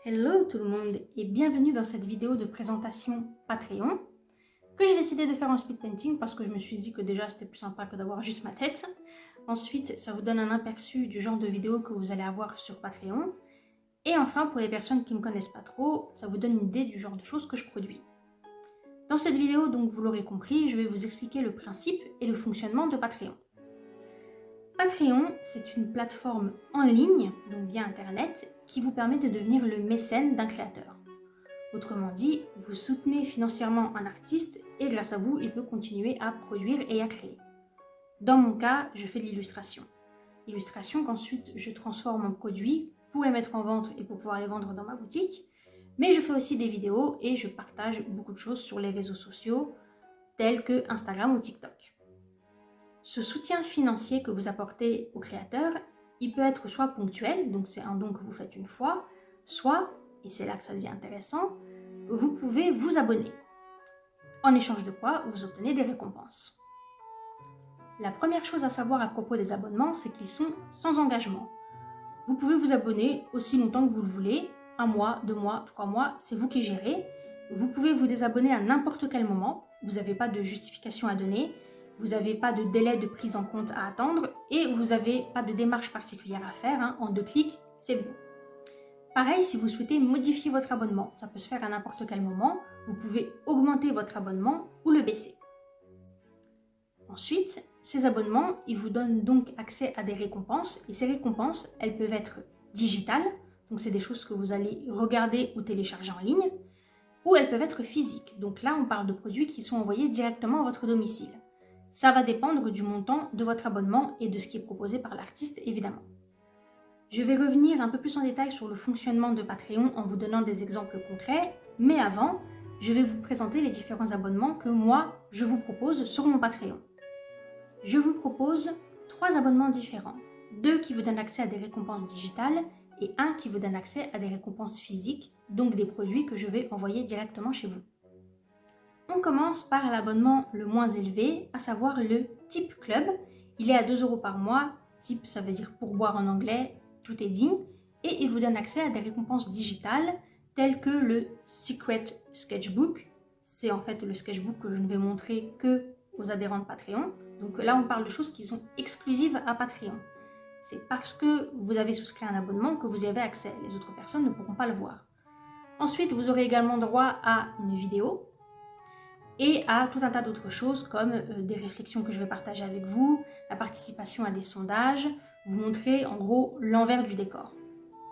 Hello tout le monde et bienvenue dans cette vidéo de présentation Patreon que j'ai décidé de faire en speed painting parce que je me suis dit que déjà c'était plus sympa que d'avoir juste ma tête. Ensuite, ça vous donne un aperçu du genre de vidéo que vous allez avoir sur Patreon. Et enfin, pour les personnes qui ne me connaissent pas trop, ça vous donne une idée du genre de choses que je produis. Dans cette vidéo, donc vous l'aurez compris, je vais vous expliquer le principe et le fonctionnement de Patreon. Patreon, c'est une plateforme en ligne, donc via Internet, qui vous permet de devenir le mécène d'un créateur. Autrement dit, vous soutenez financièrement un artiste et grâce à vous, il peut continuer à produire et à créer. Dans mon cas, je fais de l'illustration. Illustration qu'ensuite je transforme en produit pour les mettre en vente et pour pouvoir les vendre dans ma boutique. Mais je fais aussi des vidéos et je partage beaucoup de choses sur les réseaux sociaux tels que Instagram ou TikTok. Ce soutien financier que vous apportez au créateur, il peut être soit ponctuel, donc c'est un don que vous faites une fois, soit, et c'est là que ça devient intéressant, vous pouvez vous abonner. En échange de quoi, vous obtenez des récompenses. La première chose à savoir à propos des abonnements, c'est qu'ils sont sans engagement. Vous pouvez vous abonner aussi longtemps que vous le voulez, 1 mois, 2 mois, 3 mois, c'est vous qui gérez. Vous pouvez vous désabonner à n'importe quel moment, vous n'avez pas de justification à donner, vous n'avez pas de délai de prise en compte à attendre et vous n'avez pas de démarche particulière à faire, en 2 clics, c'est bon. Pareil, si vous souhaitez modifier votre abonnement, ça peut se faire à n'importe quel moment, vous pouvez augmenter votre abonnement ou le baisser. Ensuite, ces abonnements, ils vous donnent donc accès à des récompenses et ces récompenses, elles peuvent être digitales, donc c'est des choses que vous allez regarder ou télécharger en ligne, ou elles peuvent être physiques, donc là on parle de produits qui sont envoyés directement à votre domicile. Ça va dépendre du montant de votre abonnement et de ce qui est proposé par l'artiste évidemment. Je vais revenir un peu plus en détail sur le fonctionnement de Patreon en vous donnant des exemples concrets, mais avant, je vais vous présenter les différents abonnements que moi, je vous propose sur mon Patreon. Je vous propose 3 abonnements différents, 2 qui vous donnent accès à des récompenses digitales et 1 qui vous donne accès à des récompenses physiques, donc des produits que je vais envoyer directement chez vous. On commence par l'abonnement le moins élevé, à savoir le Tip Club. Il est à 2 € par mois, Tip ça veut dire pourboire en anglais, tout est dit, et il vous donne accès à des récompenses digitales telles que le Secret Sketchbook. C'est en fait le sketchbook que je ne vais montrer que aux adhérents de Patreon. Donc là on parle de choses qui sont exclusives à Patreon. C'est parce que vous avez souscrit un abonnement que vous y avez accès, les autres personnes ne pourront pas le voir. Ensuite vous aurez également droit à une vidéo et à tout un tas d'autres choses comme des réflexions que je vais partager avec vous, la participation à des sondages, vous montrer en gros l'envers du décor.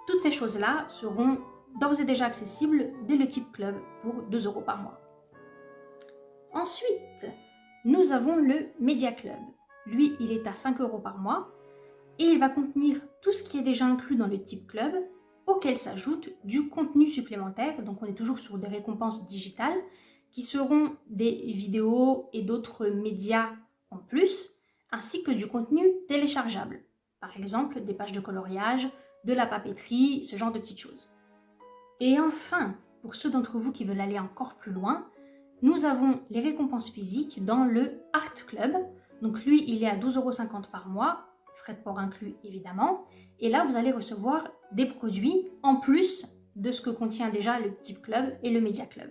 Toutes ces choses-là seront d'ores et déjà accessibles dès le Tip Club pour 2 € par mois. Ensuite, nous avons le Media Club. Lui, il est à 5 € par mois et il va contenir tout ce qui est déjà inclus dans le Tip Club, auquel s'ajoute du contenu supplémentaire, donc on est toujours sur des récompenses digitales, qui seront des vidéos et d'autres médias en plus, ainsi que du contenu téléchargeable. Par exemple, des pages de coloriage, de la papeterie, ce genre de petites choses. Et enfin, pour ceux d'entre vous qui veulent aller encore plus loin, nous avons les récompenses physiques dans le Art Club. Donc lui, il est à 12,50 € par mois, frais de port inclus évidemment. Et là, vous allez recevoir des produits en plus de ce que contient déjà le Tip Club et le Media Club.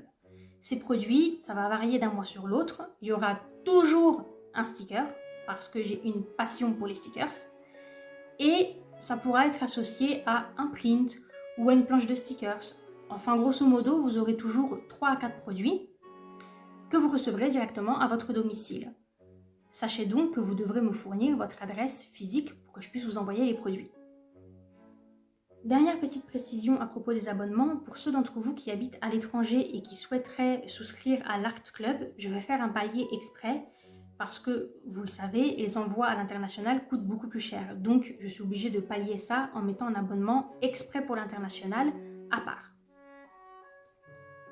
Ces produits, ça va varier d'un mois sur l'autre. Il y aura toujours un sticker, parce que j'ai une passion pour les stickers. Et ça pourra être associé à un print ou à une planche de stickers. Enfin, grosso modo, vous aurez toujours 3 à 4 produits que vous recevrez directement à votre domicile. Sachez donc que vous devrez me fournir votre adresse physique pour que je puisse vous envoyer les produits. Dernière petite précision à propos des abonnements, pour ceux d'entre vous qui habitent à l'étranger et qui souhaiteraient souscrire à l'Art Club, je vais faire un palier exprès parce que, vous le savez, les envois à l'international coûtent beaucoup plus cher. Donc, je suis obligée de pallier ça en mettant un abonnement exprès pour l'international à part.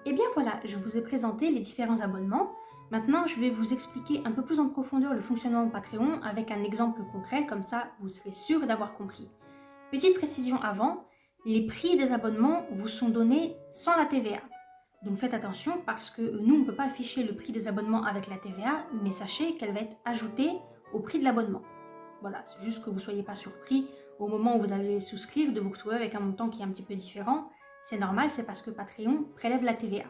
Et bien voilà, je vous ai présenté les différents abonnements. Maintenant, je vais vous expliquer un peu plus en profondeur le fonctionnement de Patreon avec un exemple concret, comme ça vous serez sûr d'avoir compris. Petite précision avant, les prix des abonnements vous sont donnés sans la TVA. Donc faites attention parce que nous, on ne peut pas afficher le prix des abonnements avec la TVA, mais sachez qu'elle va être ajoutée au prix de l'abonnement. Voilà, c'est juste que vous ne soyez pas surpris au moment où vous allez souscrire de vous retrouver avec un montant qui est un petit peu différent. C'est normal, c'est parce que Patreon prélève la TVA.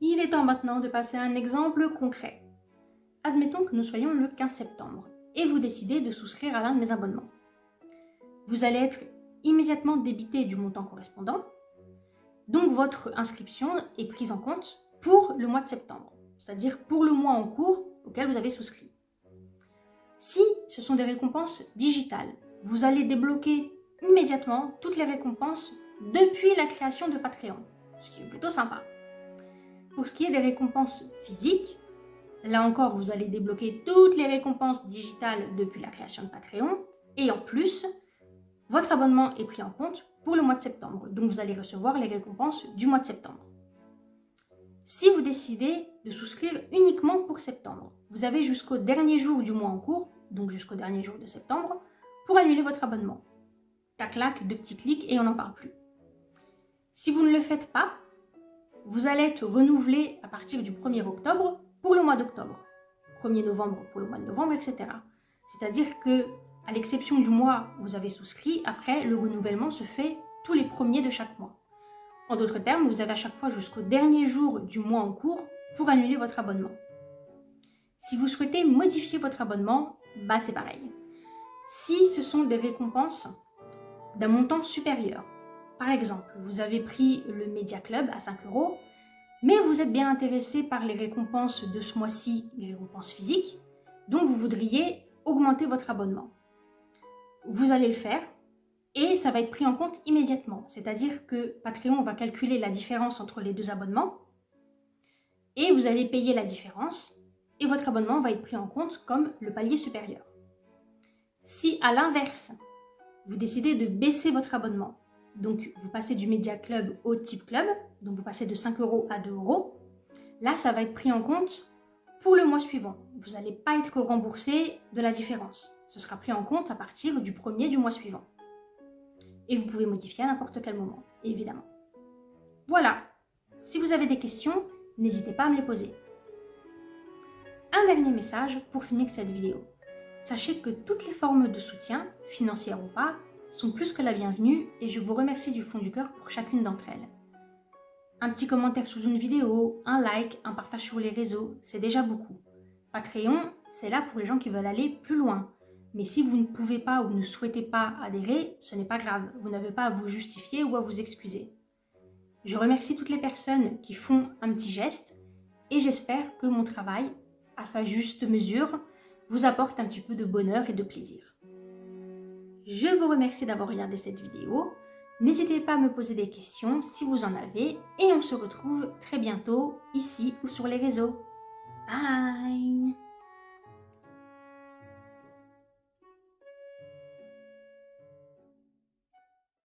Il est temps maintenant de passer à un exemple concret. Admettons que nous soyons le 15 septembre et vous décidez de souscrire à l'un de mes abonnements. Vous allez être immédiatement débité du montant correspondant, donc votre inscription est prise en compte pour le mois de septembre, c'est-à-dire pour le mois en cours auquel vous avez souscrit. Si ce sont des récompenses digitales, vous allez débloquer immédiatement toutes les récompenses depuis la création de Patreon, ce qui est plutôt sympa. Pour ce qui est des récompenses physiques, là encore, vous allez débloquer toutes les récompenses digitales depuis la création de Patreon. Et en plus, votre abonnement est pris en compte pour le mois de septembre. Donc, vous allez recevoir les récompenses du mois de septembre. Si vous décidez de souscrire uniquement pour septembre, vous avez jusqu'au dernier jour du mois en cours, donc jusqu'au dernier jour de septembre, pour annuler votre abonnement. Tac-lac, 2 petits clics et on n'en parle plus. Si vous ne le faites pas, vous allez être renouvelé à partir du 1er octobre pour le mois d'octobre, 1er novembre pour le mois de novembre, etc. C'est-à-dire que, à l'exception du mois où vous avez souscrit, après, le renouvellement se fait tous les premiers de chaque mois. En d'autres termes, vous avez à chaque fois jusqu'au dernier jour du mois en cours pour annuler votre abonnement. Si vous souhaitez modifier votre abonnement, c'est pareil. Si ce sont des récompenses d'un montant supérieur, par exemple, vous avez pris le Media Club à 5 €, mais vous êtes bien intéressé par les récompenses de ce mois-ci, les récompenses physiques, donc vous voudriez augmenter votre abonnement. Vous allez le faire et ça va être pris en compte immédiatement. C'est-à-dire que Patreon va calculer la différence entre les 2 abonnements et vous allez payer la différence et votre abonnement va être pris en compte comme le palier supérieur. Si à l'inverse, vous décidez de baisser votre abonnement, donc vous passez du Media Club au Tip Club, donc vous passez de 5 € à 2 €, là ça va être pris en compte pour le mois suivant. Vous n'allez pas être remboursé de la différence. Ce sera pris en compte à partir du 1er du mois suivant. Et vous pouvez modifier à n'importe quel moment, évidemment. Voilà. Si vous avez des questions, n'hésitez pas à me les poser. Un dernier message pour finir cette vidéo. Sachez que toutes les formes de soutien, financières ou pas, sont plus que la bienvenue et je vous remercie du fond du cœur pour chacune d'entre elles. Un petit commentaire sous une vidéo, un like, un partage sur les réseaux, c'est déjà beaucoup. Patreon, c'est là pour les gens qui veulent aller plus loin. Mais si vous ne pouvez pas ou ne souhaitez pas adhérer, ce n'est pas grave, vous n'avez pas à vous justifier ou à vous excuser. Je remercie toutes les personnes qui font un petit geste et j'espère que mon travail, à sa juste mesure, vous apporte un petit peu de bonheur et de plaisir. Je vous remercie d'avoir regardé cette vidéo. N'hésitez pas à me poser des questions si vous en avez et on se retrouve très bientôt ici ou sur les réseaux. Bye!